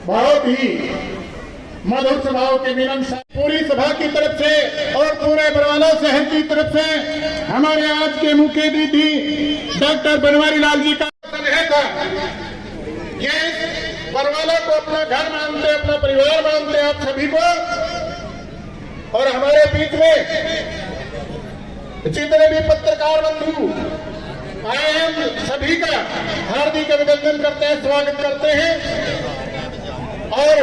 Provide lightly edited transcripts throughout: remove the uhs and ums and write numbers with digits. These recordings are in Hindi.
बहुत ही मधुर स्वभाव के मिलन पूरी सभा की तरफ से और पूरे बरवाला शहर की तरफ से हमारे आज के मुख्य अतिथि डॉक्टर बनवारी लाल जी का स्नेह था। ये बरवाला को अपना घर मानते, अपना परिवार मानते आप सभी को, और हमारे बीच में जितने भी पत्रकार बंधु आए हैं सभी का हार्दिक अभिनंदन करते हैं, स्वागत करते हैं। और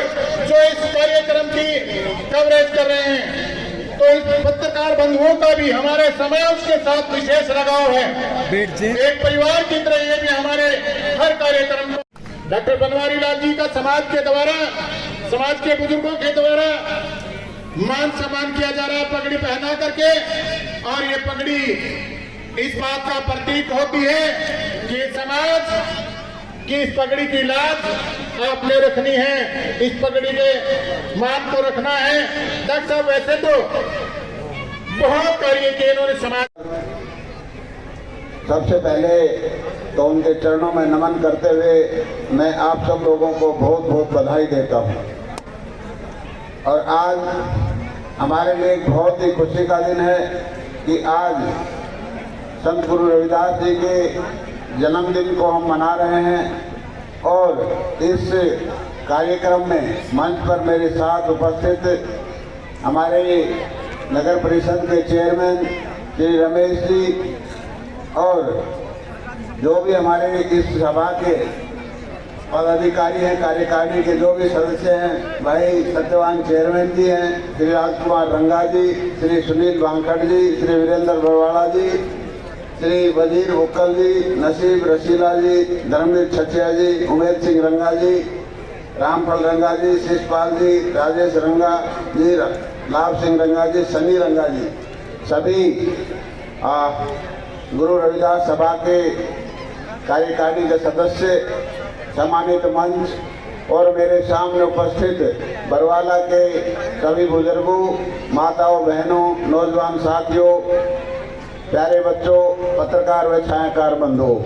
जो इस कार्यक्रम की कवरेज कर रहे हैं, तो इस पत्रकार बंधुओं का भी हमारे समाज के साथ विशेष लगाव है। एक परिवार की तरह ये भी हमारे हर कार्यक्रम को डॉक्टर बनवारी लाल जी का समाज के द्वारा, समाज के बुजुर्गों के द्वारा मान सम्मान किया जा रहा है पगड़ी पहना करके। और ये पगड़ी इस बात का प्रतीक होती है कि समाज की इस पगड़ी की लाज आपने रखनी है, इस पगड़ी के मान को रखना है। डॉक्टर साहब वैसे तो बहुत कार्य किए इन्होंने समाज। सबसे पहले तो उनके चरणों में नमन करते हुए मैं आप सब लोगों को बहुत बहुत बधाई देता हूं। और आज हमारे लिए एक बहुत ही खुशी का दिन है कि आज संत गुरु रविदास जी के जन्मदिन को हम मना रहे हैं। और इस कार्यक्रम में मंच पर मेरे साथ उपस्थित हमारे नगर परिषद के चेयरमैन श्री रमेश जी और जो भी हमारे इस सभा के पदाधिकारी हैं, कार्यकारिणी के जो भी सदस्य हैं, भाई सत्यवान चेयरमैन जी हैं, श्री राजकुमार रंगा जी, श्री सुनील वांकड़ जी, श्री वीरेंद्र बरवाड़ा जी, श्री वजीर बुक्कल जी, नसीब रशीला जी, धर्मवीर छचिया जी, उमेर सिंह रंगा जी, रामफल रंगा जी, शिषपाल जी, राजेश रंगा जी, लाभ सिंह रंगा जी, सनी रंगा जी, सभी गुरु रविदास सभा के कार्यकारिणी के सदस्य, सम्मानित मंच और मेरे सामने उपस्थित बरवाला के सभी बुजुर्गों, माताओं, बहनों, नौजवान साथियों, प्यारे बच्चों, पत्रकार व छायाकार बंधुओं,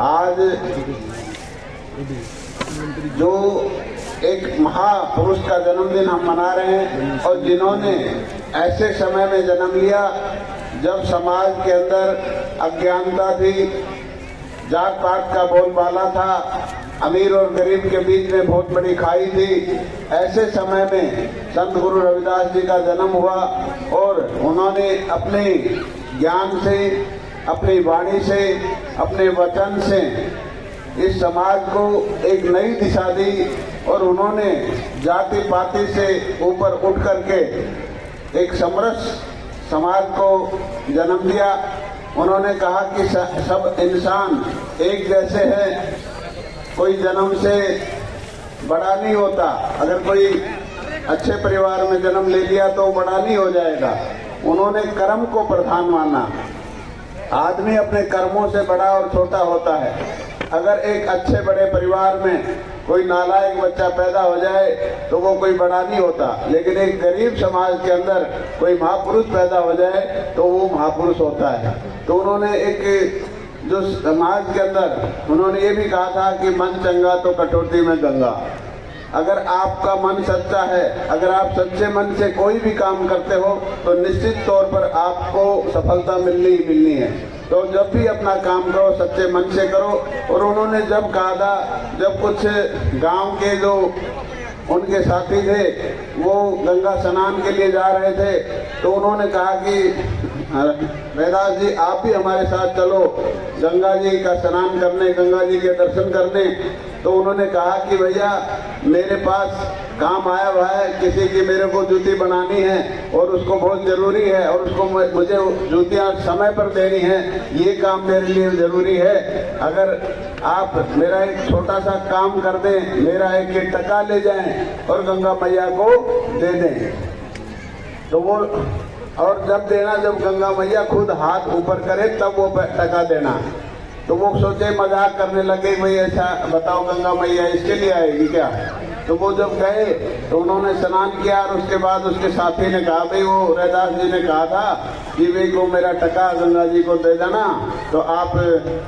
आज जो एक महापुरुष का जन्मदिन हम मना रहे हैं और जिन्होंने ऐसे समय में जन्म लिया जब समाज के अंदर अज्ञानता थी, जात पात का बोलबाला था, अमीर और गरीब के बीच में बहुत बड़ी खाई थी। ऐसे समय में संत गुरु रविदास जी का जन्म हुआ और उन्होंने अपने ज्ञान से, अपनी वाणी से, अपने वचन से इस समाज को एक नई दिशा दी। और उन्होंने जाति पाति से ऊपर उठ करके एक समरस समाज को जन्म दिया। उन्होंने कहा कि सब इंसान एक जैसे हैं, कोई जन्म से बड़ा नहीं होता। अगर कोई अच्छे परिवार में जन्म ले लिया तो बड़ा नहीं हो जाएगा। उन्होंने कर्म को प्रधान माना। आदमी अपने कर्मों से बड़ा और छोटा होता है। अगर एक अच्छे बड़े परिवार में कोई नालायक बच्चा पैदा हो जाए तो वो कोई बड़ा नहीं होता, लेकिन एक गरीब समाज के अंदर कोई महापुरुष पैदा हो जाए तो वो महापुरुष होता है। तो उन्होंने एक जो समाज के अंदर उन्होंने ये भी कहा था कि मन चंगा तो कटौती में गंगा। अगर आपका मन सच्चा है, अगर आप सच्चे मन से कोई भी काम करते हो तो निश्चित तौर पर आपको सफलता मिलनी ही मिलनी है। तो जब भी अपना काम करो सच्चे मन से करो। और उन्होंने जब कहा था, जब कुछ गांव के जो उनके साथी थे वो गंगा स्नान के लिए जा रहे थे तो उन्होंने कहा कि रविदास जी आप भी हमारे साथ चलो गंगा जी का स्नान करने, गंगा जी के दर्शन करने। तो उन्होंने कहा कि भैया मेरे पास काम आया हुआ है, किसी की मेरे को जूती बनानी है और उसको बहुत जरूरी है और उसको मुझे जूतियां समय पर देनी है, ये काम मेरे लिए जरूरी है। अगर आप मेरा एक छोटा सा काम कर दें, मेरा एक टका ले जाएं और गंगा मैया को दे दें। तो वो और जब देना, जब गंगा मैया खुद हाथ ऊपर करे तब वो टका देना। तो वो सोचे मजाक करने लगे, भाई ऐसा बताओ गंगा मैया इसके लिए आएगी क्या। तो वो जब गए तो उन्होंने स्नान किया और उसके बाद उसके साथी ने कहा, भाई वो रविदास जी ने कहा था कि भाई को मेरा टका गंगा जी को दे देना, तो आप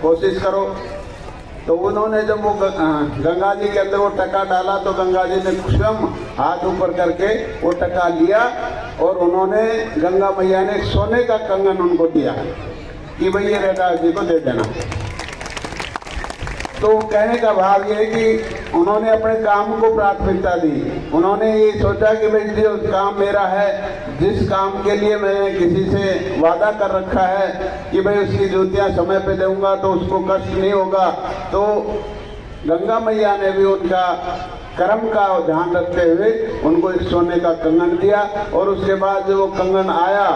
कोशिश करो। तो उन्होंने जब वो गंगा जी के अंदर वो टका डाला तो गंगा जी ने स्वयं हाथ ऊपर करके वो टका लिया और उन्होंने, गंगा मैया ने सोने का कंगन उनको दिया कि भाई ये रविदास जी को दे देना। तो कहने का भाव ये है कि उन्होंने अपने काम को प्राथमिकता दी। उन्होंने ये सोचा कि भाई जो काम मेरा है, जिस काम के लिए मैंने किसी से वादा कर रखा है कि भाई उसकी जूतियां समय पे दूंगा तो उसको कष्ट नहीं होगा, तो गंगा मैया ने भी उनका कर्म का ध्यान रखते हुए उनको एक सोने का कंगन दिया। और उसके बाद जब वो कंगन आया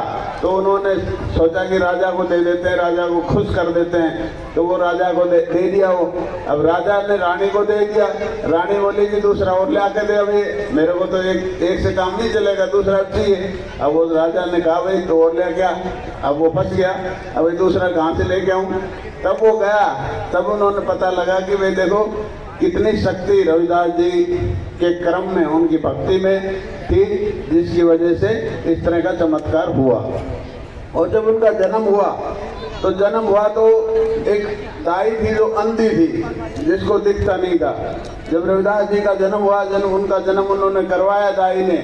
तो उन्होंने सोचा कि राजा को दे देते हैं, राजा को खुश कर देते हैं, तो वो राजा को दे दिया। वो अब राजा ने रानी को दे दिया। रानी बोली कि दूसरा और ले आके दे, अभी मेरे को तो एक से काम नहीं चलेगा, दूसरा चाहिए। अब वो राजा ने कहा भाई तो और ले गया। अब वो फंस गया, अब दूसरा कहाँ से लेके आऊँ। तब वो गया, तब उन्होंने पता लगा कि भाई देखो कितनी शक्ति रविदास जी के क्रम में, उनकी भक्ति में थी, जिसकी वजह से इस तरह का चमत्कार हुआ। और जब उनका जन्म हुआ तो एक दाई थी जो अंधी थी, जिसको दिखता नहीं था। जब रविदास जी का जन्म हुआ, उनका जन्म उन्होंने करवाया दाई ने,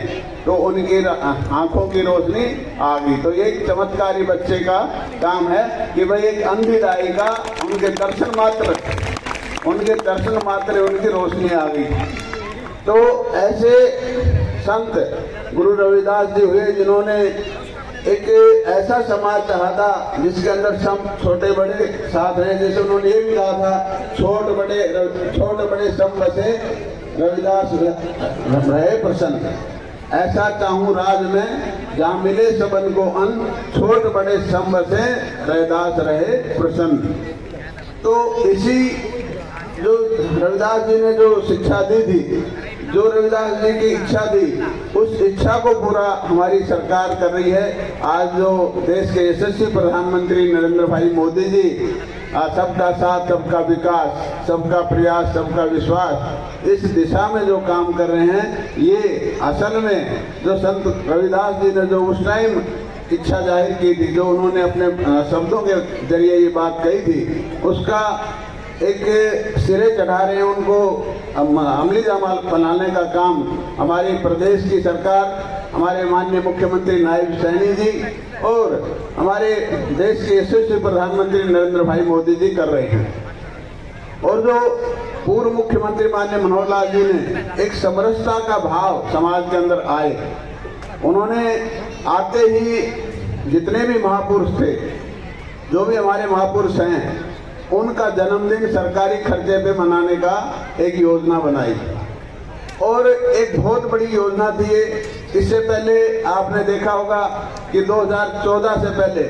तो उनकी आंखों की रोशनी आ गई। तो ये एक चमत्कारी बच्चे का काम है कि भाई एक अंधी दाई का उनके दर्शन मात्र उनकी रोशनी आ गई। तो ऐसे संत गुरु रविदास जी हुए जिन्होंने एक ऐसा समाज चाहा था जिसके अंदर सब छोटे बड़े साथ रहे। जैसे उन्होंने ये भी कहा था, छोटे बड़े सब बसे रविदास रहे प्रसन्न, ऐसा चाहूं राज में जहाँ मिले सबन को अन्न, छोट बड़े सब बसे रविदास रहे प्रसन्न। तो इसी जो रविदास जी ने जो शिक्षा दी थी, जो रविदास जी की इच्छा थी, उस इच्छा को पूरा हमारी सरकार कर रही है। आज जो देश के यशस्वी प्रधानमंत्री नरेंद्र भाई मोदी जी सबका साथ, सबका विकास, सबका प्रयास, सबका विश्वास, इस दिशा में जो काम कर रहे हैं, ये असल में जो संत रविदास जी ने जो उस टाइम इच्छा जाहिर की थी, जो उन्होंने अपने शब्दों के जरिए ये बात कही थी, उसका एक सिरे चढ़ा रहे हैं। उनको अमली जामा बनाने का काम हमारे प्रदेश की सरकार, हमारे माननीय मुख्यमंत्री नायब सैनी जी और हमारे देश के यशस्वी प्रधानमंत्री नरेंद्र भाई मोदी जी कर रहे हैं। और जो पूर्व मुख्यमंत्री माननीय मनोहर लाल जी ने एक समरसता का भाव समाज के अंदर आए, उन्होंने आते ही जितने भी महापुरुष थे, जो भी हमारे महापुरुष हैं, उनका जन्मदिन सरकारी खर्चे पे मनाने का एक योजना बनाई। और एक बहुत बड़ी योजना थी ये। इससे पहले आपने देखा होगा कि 2014 से पहले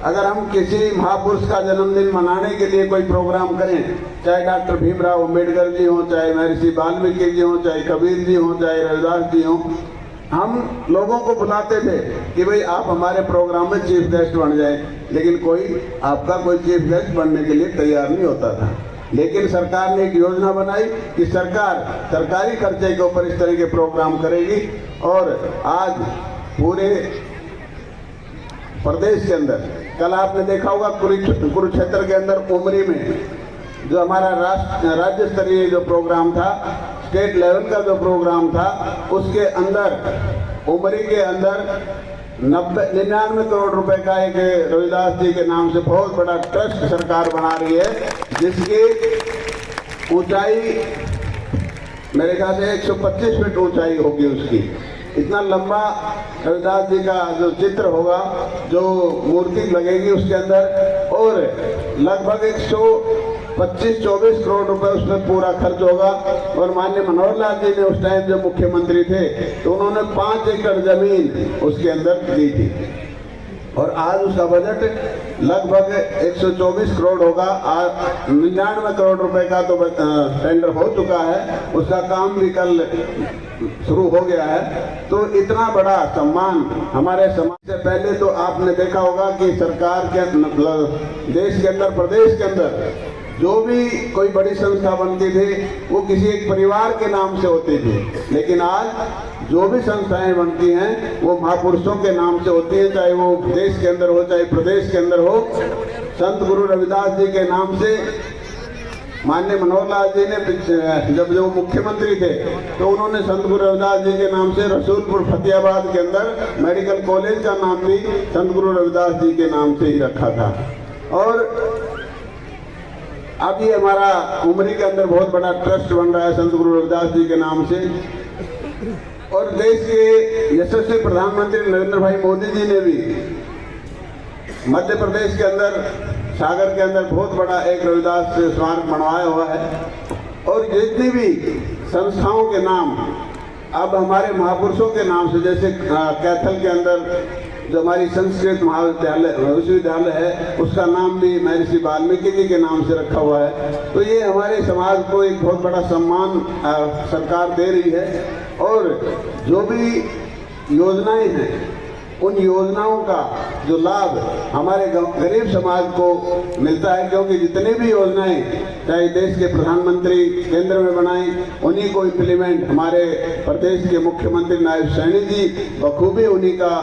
अगर हम किसी महापुरुष का जन्मदिन मनाने के लिए कोई प्रोग्राम करें, चाहे डॉक्टर भीमराव अम्बेडकर जी हों, चाहे महर्षि वाल्मीकि जी हों, चाहे कबीर जी हों, चाहे रविदास जी हों, हम लोगों को बुलाते थे कि भाई आप हमारे प्रोग्राम में चीफ गेस्ट बन जाएं, लेकिन कोई आपका कोई चीफ गेस्ट बनने के लिए तैयार नहीं होता था। लेकिन सरकार ने एक योजना बनाई कि सरकार सरकारी खर्चे के ऊपर इस तरह के प्रोग्राम करेगी। और आज पूरे प्रदेश के अंदर, कल आपने देखा होगा कुरुक्षेत्र के अंदर उमरी में जो हमारा राज्य स्तरीय जो प्रोग्राम था, स्टेट लेवल का जो प्रोग्राम था, उसके अंदर उमरी के अंदर 99 करोड़ रुपए का एक रविदास जी के नाम से बहुत बड़ा ट्रस्ट सरकार बना रही है, जिसकी ऊंचाई मेरे ख्याल से 125 फीट ऊंचाई होगी उसकी। इतना लंबा रविदास जी का जो चित्र होगा, जो मूर्ति लगेगी उसके अंदर, और लगभग 125-24 करोड़ रुपए उसमें पूरा खर्च होगा। और माननीय मनोहर लाल जी ने उस टाइम जब मुख्यमंत्री थे तो उन्होंने 5 एकड़ जमीन उसके अंदर दी थी। और आज उसका बजट लगभग 124 करोड़ होगा। 99 करोड़ रुपए का तो टेंडर हो चुका है, उसका काम भी कल शुरू हो गया है। तो इतना बड़ा सम्मान हमारे समाज से पहले तो आपने देखा होगा कि सरकार के देश के अंदर, प्रदेश के अंदर जो भी कोई बड़ी संस्था बनती थी वो किसी एक परिवार के नाम से होती थी, लेकिन आज जो भी संस्थाएं बनती हैं वो महापुरुषों के नाम से होती है, चाहे वो देश के अंदर हो चाहे प्रदेश के अंदर हो। संत गुरु रविदास जी के नाम से माननीय मनोहर लाल जी ने जब जो मुख्यमंत्री थे तो उन्होंने संत गुरु रविदास जी के नाम से रसूलपुर फतेहाबाद के अंदर मेडिकल कॉलेज का नाम भी संत गुरु रविदास जी के नाम से ही रखा था। और अब ये हमारा उमरी के अंदर बहुत बड़ा ट्रस्ट बन रहा है संत गुरु रविदास जी के नाम से। और देश के यशस्वी प्रधानमंत्री नरेंद्र भाई मोदी जी ने भी मध्य प्रदेश के अंदर सागर के अंदर बहुत बड़ा एक रविदास स्मारक बनवाया हुआ है। और जितनी भी संस्थाओं के नाम अब हमारे महापुरुषों के नाम से, जैसे कैथल के अंदर जो हमारी संस्कृत महाविद्यालय विश्वविद्यालय है उसका नाम भी महर्षि वाल्मीकि जी के नाम से रखा हुआ है। तो ये हमारे समाज को एक बहुत बड़ा सम्मान सरकार दे रही है। और जो भी योजनाएं हैं उन योजनाओं का जो लाभ हमारे गरीब समाज को मिलता है, क्योंकि जितनी भी योजनाएं चाहे देश के प्रधानमंत्री केंद्र में बनाएं उन्हीं को इम्प्लीमेंट हमारे प्रदेश के मुख्यमंत्री नायब सैनी जी बखूबी उन्हीं का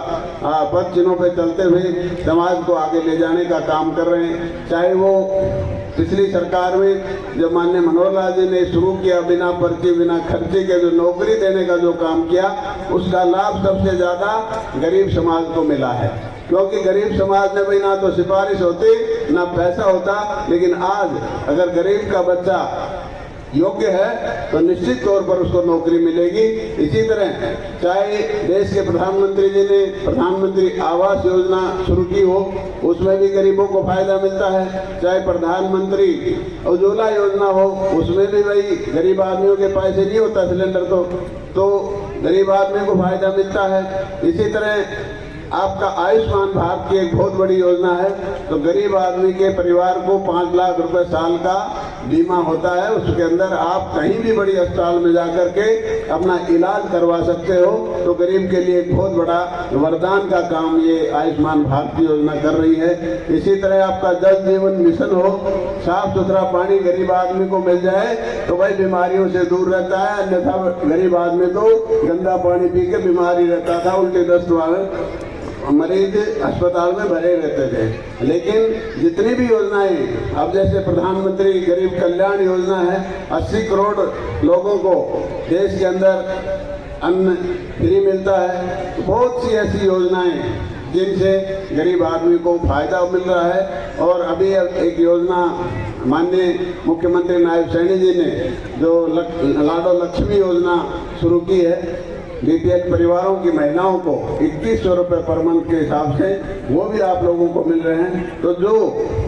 पद चिन्हों पर चलते हुए समाज को आगे ले जाने का काम कर रहे हैं। चाहे वो पिछली सरकार में जो माननीय मनोहर लाल जी ने शुरू किया बिना पर्ची बिना खर्चे के जो नौकरी देने का जो काम किया, उसका लाभ सबसे ज्यादा गरीब समाज को मिला है। क्योंकि गरीब समाज में भी ना तो सिफारिश होती ना पैसा होता, लेकिन आज अगर गरीब का बच्चा योग्य है तो निश्चित तौर पर उसको नौकरी मिलेगी। इसी तरह चाहे देश के प्रधानमंत्री जी ने प्रधानमंत्री आवास योजना शुरू की हो, उसमें भी गरीबों को फायदा मिलता है। चाहे प्रधानमंत्री उज्ज्वला योजना हो, उसमें भी भाई गरीब आदमियों के पैसे नहीं होता सिलेंडर तो गरीब आदमी को फायदा मिलता है। इसी तरह आपका आयुष्मान भारत की एक बहुत बड़ी योजना है, तो गरीब आदमी के परिवार को 5 लाख रुपए साल का बीमा होता है। उसके अंदर आप कहीं भी बड़ी अस्पताल में जाकर के अपना इलाज करवा सकते हो। तो गरीब के लिए एक बहुत बड़ा वरदान का काम ये आयुष्मान भारत की योजना कर रही है। इसी तरह आपका जल जीवन मिशन हो, साफ सुथरा पानी गरीब आदमी को मिल जाए तो भाई बीमारियों से दूर रहता है। अन्यथा गरीब आदमी तो गंदा पानी पी के बीमारी रहता था, उल्टी दस्त वाले मरीज अस्पताल में भरे रहते थे। लेकिन जितनी भी योजनाएं अब जैसे प्रधानमंत्री गरीब कल्याण योजना है, 80 करोड़ लोगों को देश के अंदर अन्न फ्री मिलता है। तो बहुत सी ऐसी योजनाएं जिनसे गरीब आदमी को फायदा मिल रहा है। और अभी एक योजना माननीय मुख्यमंत्री नायब सैनी जी ने जो लाडो लक्ष्मी योजना शुरू की है, बीपीएल परिवारों की महिलाओं को 2100 रुपये पर मंथ के हिसाब से वो भी आप लोगों को मिल रहे हैं। तो जो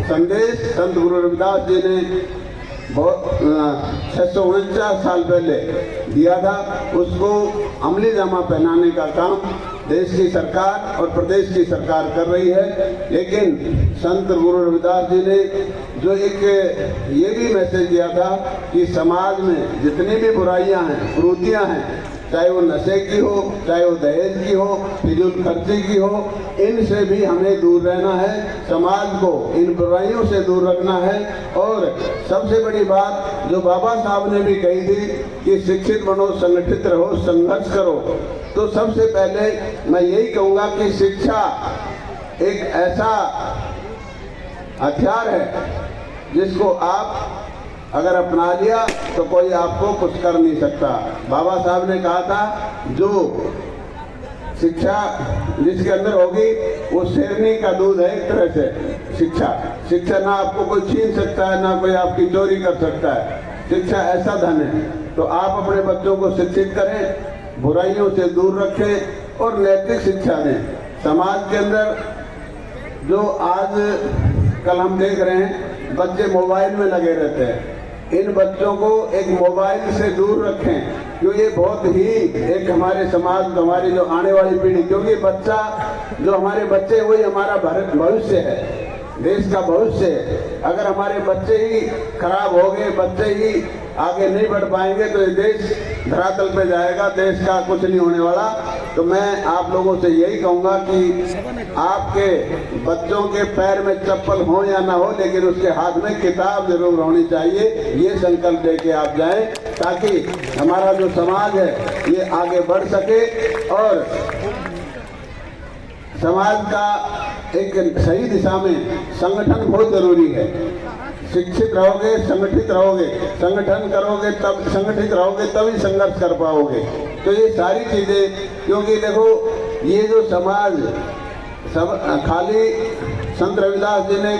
संदेश संत गुरु रविदास जी ने बहुत 649 साल पहले दिया था, उसको अमली जामा पहनाने का काम देश की सरकार और प्रदेश की सरकार कर रही है। लेकिन संत गुरु रविदास जी ने जो एक ये भी मैसेज दिया था कि समाज में जितनी भी बुराइयां हैं, कुरीतियां हैं, चाहे वो नशे की हो, चाहे वो दहेज की हो, फिजूल खर्ची की हो, इनसे भी हमें दूर रहना है। समाज को इन बुराइयों से दूर रखना है। और सबसे बड़ी बात जो बाबा साहब ने भी कही थी कि शिक्षित बनो, संगठित रहो, संघर्ष करो। तो सबसे पहले मैं यही कहूँगा कि शिक्षा एक ऐसा हथियार है जिसको आप अगर अपना लिया तो कोई आपको कुछ कर नहीं सकता। बाबा साहब ने कहा था जो शिक्षा जिसके अंदर होगी वो शेरनी का दूध है एक तरह से। शिक्षा ना आपको कोई छीन सकता है, ना कोई आपकी चोरी कर सकता है। शिक्षा ऐसा धन है। तो आप अपने बच्चों को शिक्षित करें, बुराइयों से दूर रखें और नैतिक शिक्षा दें। समाज के अंदर जो आज कल हम देख रहे हैं बच्चे मोबाइल में लगे रहते हैं, इन बच्चों को एक मोबाइल से दूर रखें, क्योंकि ये बहुत ही एक हमारे समाज हमारी जो आने वाली पीढ़ी, क्योंकि बच्चा जो हमारे बच्चे वही हमारा भविष्य है, देश का भविष्य है। अगर हमारे बच्चे ही खराब हो गए, बच्चे ही आगे नहीं बढ़ पाएंगे तो ये देश धरातल पे जाएगा, देश का कुछ नहीं होने वाला। तो मैं आप लोगों से यही कहूँगा कि आपके बच्चों के पैर में चप्पल हो या ना हो, लेकिन उसके हाथ में किताब जरूर होनी चाहिए। ये संकल्प लेके आप जाएं ताकि हमारा जो समाज है ये आगे बढ़ सके और समाज का एक सही दिशा में संगठन बहुत जरूरी है। शिक्षित रहोगे, संगठित रहोगे, संगठन करोगे तब संगठित रहोगे, तभी संघर्ष कर पाओगे। तो ये सारी चीजें, क्योंकि देखो ये जो समाज सब खाली संत रविदास जी ने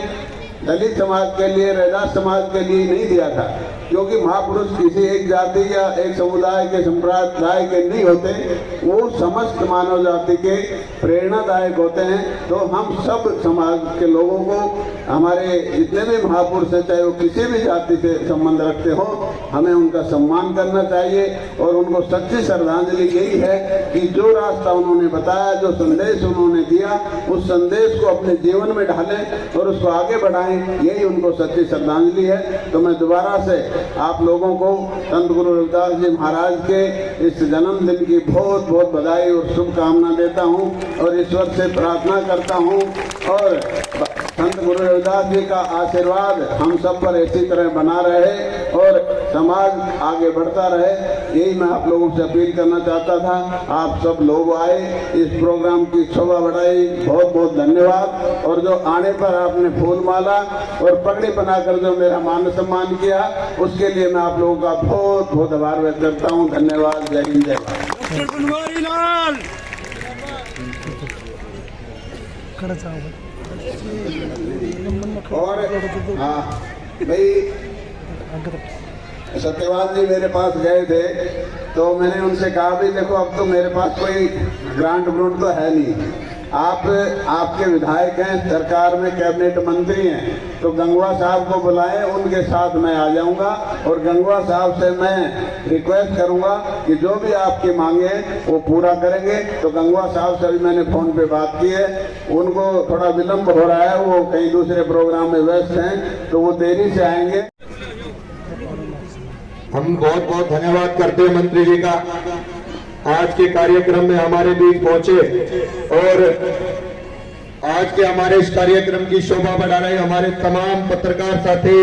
दलित समाज के लिए, रैदास समाज के लिए नहीं दिया था, क्योंकि महापुरुष किसी एक जाति या एक समुदाय के संप्रदाय के नहीं होते, वो समस्त मानव जाति के प्रेरणादायक होते हैं। तो हम सब समाज के लोगों को, हमारे जितने भी महापुरुष हैं, चाहे वो किसी भी जाति से संबंध रखते हो, हमें उनका सम्मान करना चाहिए। और उनको सच्ची श्रद्धांजलि यही है कि जो रास्ता उन्होंने बताया, जो संदेश उन्होंने दिया, उस संदेश को अपने जीवन में ढालें और उसको आगे बढ़ाएं, यही उनको सच्ची श्रद्धांजलि है। तो मैं दोबारा से आप लोगों को संत गुरु रविदास जी महाराज के इस जन्मदिन की बहुत बहुत बधाई और शुभकामना देता हूं और ईश्वर से प्रार्थना करता हूं और संत गुरु रविदास जी का आशीर्वाद हम सब पर इसी तरह बना रहे और समाज आगे बढ़ता रहे, यही मैं आप लोगों से अपील करना चाहता था। आप सब लोग आए, इस प्रोग्राम की शोभा बढ़ाई, बहुत बहुत धन्यवाद। और जो आने पर आपने फूलमाला और पगड़ी बनाकर जो मेरा मान सम्मान किया, उसके लिए मैं आप लोगों का बहुत बहुत आभार व्यक्त करता हूँ। धन्यवाद। जय हिंद, जय भारत। और हाँ भाई, सत्यवान जी मेरे पास गए थे तो मैंने उनसे कहा भी देखो अब तो मेरे पास कोई ग्रांट ब्रूंट तो है नहीं, आपके विधायक हैं, सरकार में कैबिनेट मंत्री हैं, तो गंगवा साहब को बुलाएं, उनके साथ मैं आ जाऊंगा और गंगवा साहब से मैं रिक्वेस्ट करूंगा कि जो भी आपकी मांगे हैं वो पूरा करेंगे। तो गंगवा साहब से भी मैंने फोन पे बात की है, उनको थोड़ा विलम्ब हो रहा है, वो कहीं दूसरे प्रोग्राम में व्यस्त हैं, तो वो देरी से आएंगे। हम बहुत बहुत धन्यवाद करते हैं मंत्री जी का, आज के कार्यक्रम में हमारे बीच पहुंचे और आज के हमारे इस कार्यक्रम की शोभा बढ़ा रहे हमारे तमाम पत्रकार साथी,